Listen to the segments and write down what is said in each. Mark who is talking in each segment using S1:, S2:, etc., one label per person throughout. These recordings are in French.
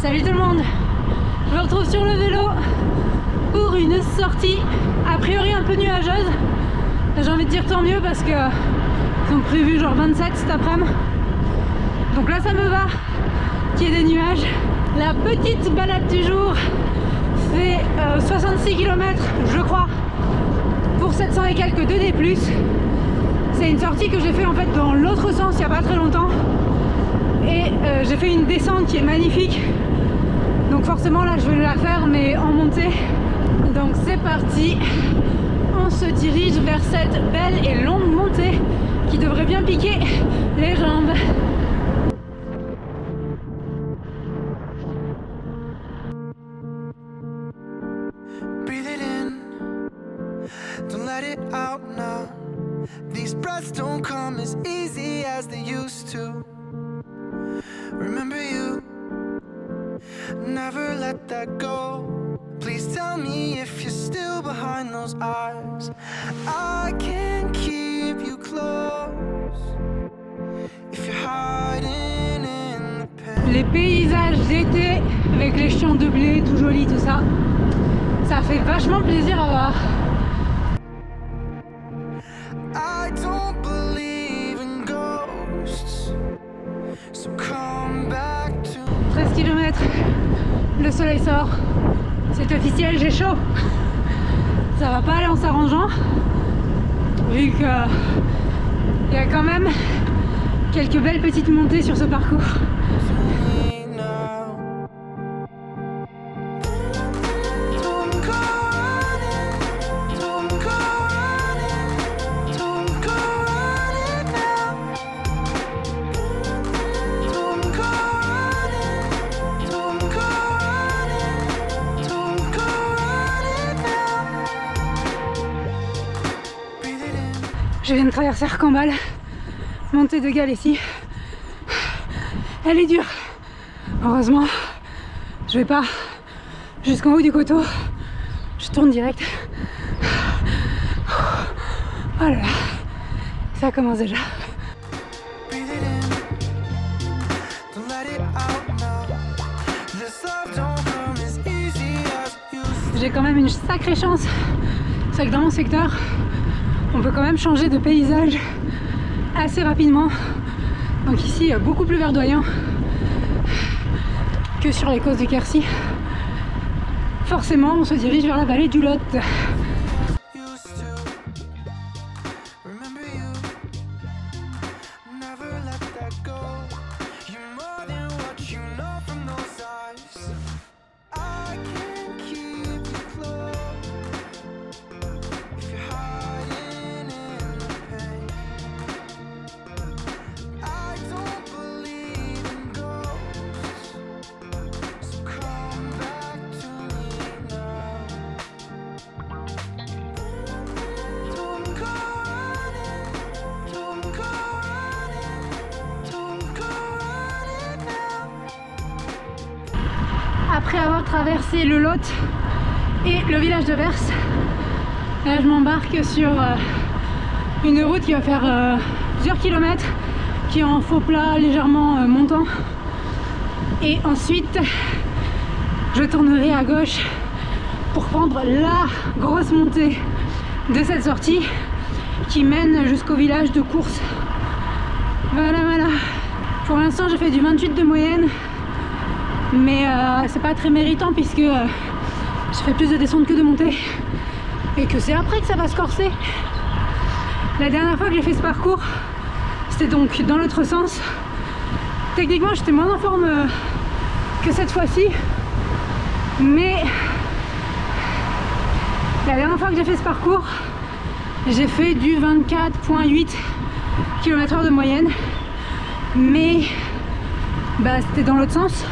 S1: Salut tout le monde, je me retrouve sur le vélo pour une sortie a priori un peu nuageuse. J'ai envie de dire tant mieux parce que ils ont prévu genre 27 cet après-midi. Donc là ça me va qu'il y ait des nuages. La petite balade du jour fait 66 km je crois pour 700 et quelques de D+. C'est une sortie que j'ai fait en fait dans l'autre sens il n'y a pas très longtemps. Et j'ai fait une descente qui est magnifique. Donc forcément là je vais la faire mais en montée. Donc c'est parti. On se dirige vers cette belle et longue montée qui devrait bien piquer les jambes.
S2: Breathe it in, don't let it out now. These breaths don't come as easy as they used to. Remember you, never let that go. Please tell me if you're still behind those eyes. I can't keep you close if you're hiding in the pain.
S1: Les paysages d'été avec les champs de blé tout joli tout ça, ça fait vachement plaisir à voir.
S2: I don't believe in ghosts, so come back to
S1: 13 km, le soleil sort, c'est officiel, j'ai chaud. Ça va pas aller en s'arrangeant, vu que il y a quand même quelques belles petites montées sur ce parcours.
S2: me now. Don't go running, don't go running, don't go running now. Don't go running, don't go running, don't go running now. Breathe it in.
S1: Je viens de traverser Arcambal, montée de Galécie. Elle est dure. Heureusement, je vais pas jusqu'en haut du coteau. Je tourne direct. Oh là là, ça commence déjà.
S2: Breathe it in, don't let it out now. This love don't come as easy as it used to.
S1: J'ai quand même une sacrée chance. C'est que dans mon secteur, on peut quand même changer de paysage assez rapidement. Donc ici, beaucoup plus verdoyant que sur les côtes du Quercy. Forcément, on se dirige vers la vallée du Lot.
S2: Used to. Remember you, never let that go. You're more than what you know from those eyes. I can't keep you close if you're hiding in the pain. I don't believe in ghosts, so come back to me now. Don't go running, don't go running, don't go running now.
S1: Après avoir traversé le Lot et le village de Vers, là je m'embarque sur une route qui va faire plusieurs kilomètres, qui est en faux plat légèrement montant. Et ensuite, je tournerai à gauche pour prendre la grosse montée de cette sortie qui mène jusqu'au village de Course. Voilà, voilà. Pour l'instant, j'ai fait du 28 de moyenne, mais c'est pas très méritant puisque je fais plus de descente que de montée et que c'est après que ça va se corser. La dernière fois que j'ai fait ce parcours, c'était donc dans l'autre sens. Techniquement, j'étais moins en forme que cette fois-ci, mais la dernière fois que j'ai fait ce parcours, j'ai fait du 24,8 km/h de moyenne, mais c'était dans l'autre sens,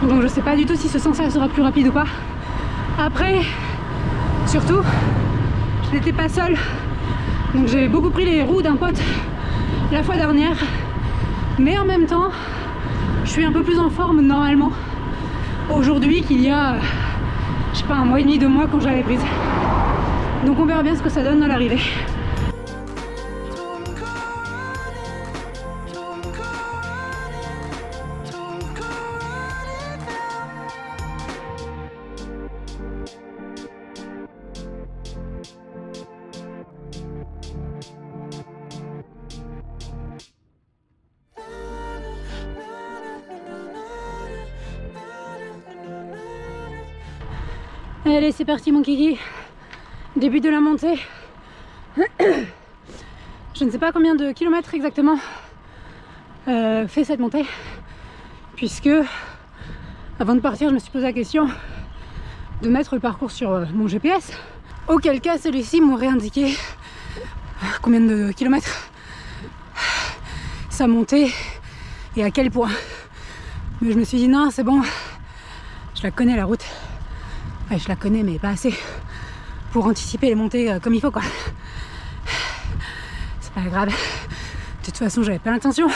S1: donc je sais pas du tout si ce sens-là sera plus rapide ou pas. Après, surtout, je n'étais pas seule, donc j'ai beaucoup pris les roues d'un pote la fois dernière, mais en même temps, je suis un peu plus en forme normalement aujourd'hui qu'il y a, je sais pas, un mois et demi, 2 mois quand j'avais prise. Donc on verra bien ce que ça donne à l'arrivée.
S2: Don't go running, don't go running, don't go running now.
S1: Allez, c'est parti mon kiki. Début de la montée. Je ne sais pas combien de kilomètres exactement fait cette montée, puisque avant de partir, je me suis posé la question de mettre le parcours sur mon GPS. Auquel cas, celui-ci m'aurait indiqué combien de kilomètres ça montait et à quel point. Mais je me suis dit non, c'est bon, je la connais la route. Ouais, je la connais, mais pas assez pour anticiper les montées comme il faut, quoi. C'est pas grave. De toute façon, j'avais pas l'intention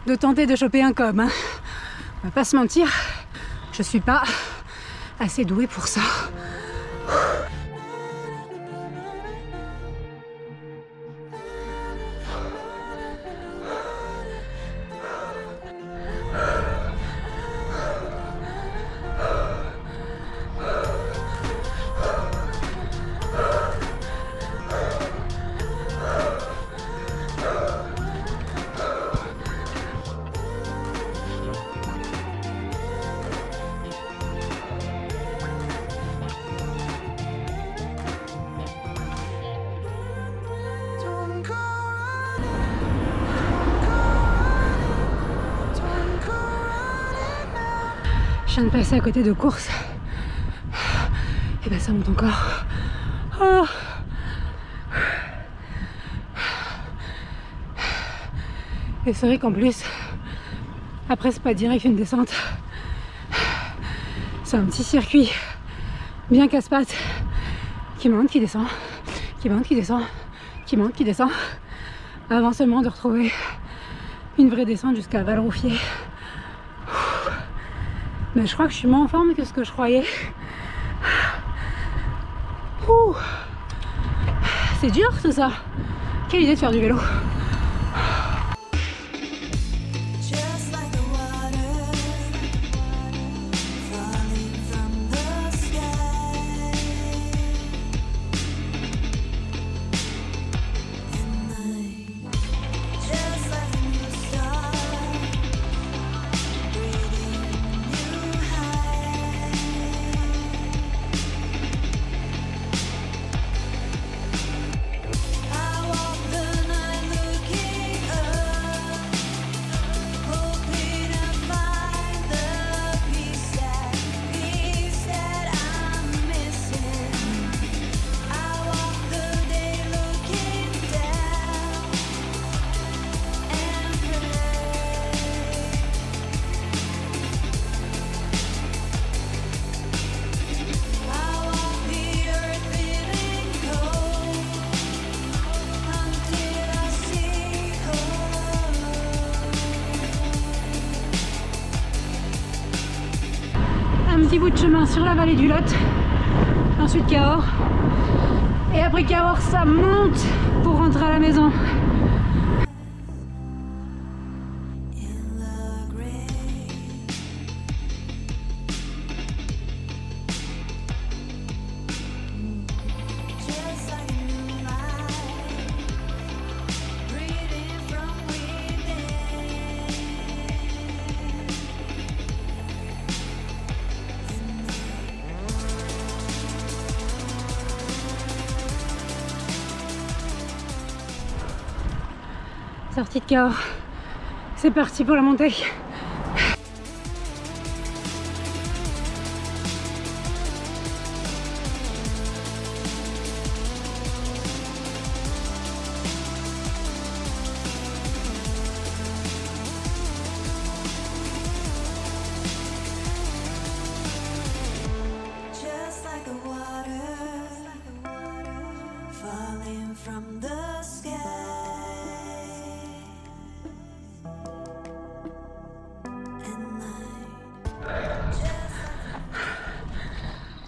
S1: de tenter de choper un cob, hein. On va pas se mentir, je suis pas assez douée pour ça.
S2: Don't go running, don't go running now.
S1: Je viens de passer à côté de courses. Et ben ça monte encore. Oh. Et c'est vrai qu'en plus, après c'est pas direct une descente. C'est un petit circuit bien casse-pattes qui monte, qui descend, qui monte, qui descend, qui monte, qui descend, avant seulement de retrouver une vraie descente jusqu'à Valroufier. Mais je crois que je suis moins en forme que ce que je croyais. Ouh. C'est dur tout ça. Quelle idée de faire du vélo.
S2: Just like the water falling from the sky, and I, just like a new star, breathing new high. I walk the night looking up, hoping to find the peace that I'm missing. I walk the day looking down and pray. I walk the earth feeling cold until I see home.
S1: Un petit bout de chemin sur la vallée du Lot, ensuite Cahors, et après Cahors ça monte pour rentrer à la maison.
S2: In the grave, just like a new life, breathing from within.
S1: Sortie de Cahors, c'est parti pour la montée.
S2: Just like the water falling from the sky, and night.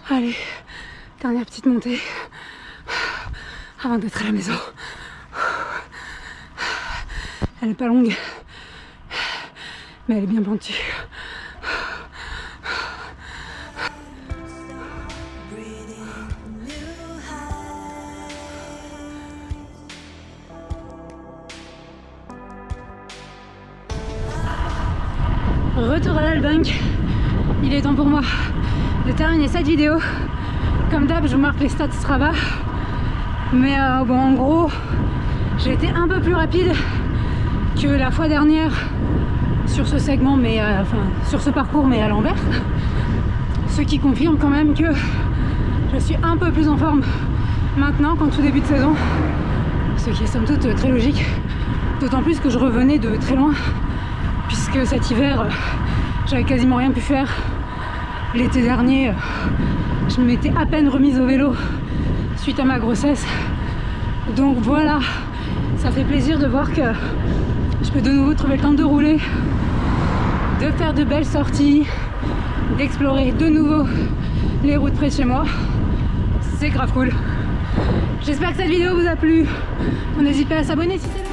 S1: Allez, dernière petite montée avant d'être à la maison. Elle est pas longue, mais elle est bien pentue.
S2: Breathing new high.
S1: Retour à l'Albank. Il est temps pour moi de terminer cette vidéo Comme d'hab, je vous marque les stats Strava. Mais bon, en gros, j'ai été un peu plus rapide que la fois dernière sur ce segment, mais enfin sur ce parcours, mais à l'envers. Ce qui confirme quand même que je suis un peu plus en forme maintenant qu'en tout début de saison. Ce qui est somme toute très logique. D'autant plus que je revenais de très loin, puisque cet hiver, j'avais quasiment rien pu faire. L'été dernier, je m'étais à peine remise au vélo suite à ma grossesse. Donc voilà, ça fait plaisir de voir que je peux de nouveau trouver le temps de rouler, de faire de belles sorties, d'explorer de nouveau les routes près de chez moi. C'est grave cool. J'espère que cette vidéo vous a plu. N'hésitez pas à s'abonner si c'est